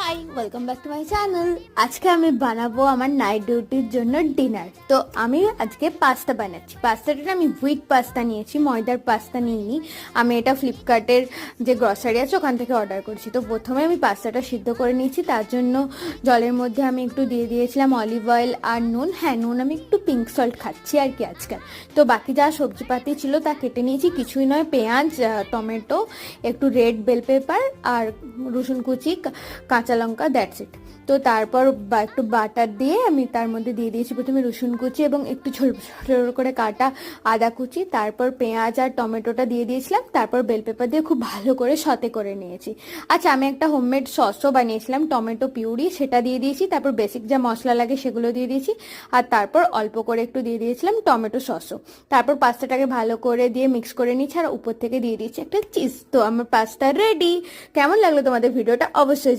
High, welcome back to my channel. আজকে আমি বানাবো আমার নাইট ডিউটির জন্য ডিনার। তো আমি আজকে পাস্তা বানাচ্ছি। পাস্তাটা আমি হুইট পাস্তা নিয়েছি, ময়দার পাস্তা নিইনি। আমি এটা ফ্লিপকার্টের যে গ্রসারি আছে ওখান থেকে অর্ডার করেছি। তো প্রথমে আমি পাস্তাটা সিদ্ধ করে নিয়েছি। তার জন্য জলের মধ্যে আমি একটু দিয়ে দিয়েছিলাম অলিভ অয়েল আর নুন। হ্যাঁ, নুন আমি একটু পিঙ্ক সল্ট খাচ্ছি আর কি আজকাল। তো বাকি যা সবজিপাতি ছিল তা কেটে নিয়েছি, কিছুই নয়, পেঁয়াজ, টমেটো, একটু রেড বেল পেপার আর রসুন কুচি, কাঁচা লঙ্কা, দ্যাটস ইট। তো তারপর একটু বাটার দিয়ে আমি তার মধ্যে দিয়ে দিয়েছি প্রথমে রসুন কুচি এবং একটু ছোট ছোট করে কাটা আদা কুচি। তারপর পেঁয়াজ আর টমেটোটা দিয়ে দিয়েছিলাম। তারপর বেল পেপার দিয়ে খুব ভালো করে সতে করে নিয়েছি। আচ্ছা, আমি একটা হোমমেড সসও বানিয়েছিলাম, টমেটো পিউরি, সেটা দিয়ে দিয়েছি। তারপর বেসিক যা মশলা লাগে সেগুলো দিয়ে দিয়েছি। আর তারপর অল্প করে একটু দিয়ে দিয়েছিলাম টমেটো সসও। তারপর পাস্তাটাকে ভালো করে দিয়ে মিক্স করে নিচ্ছি আর উপর থেকে দিয়ে দিয়েছি একটা চিজ। তো আমার পাস্তা রেডি। কেমন লাগলো তোমাদের ভিডিওটা অবশ্যই জানিও।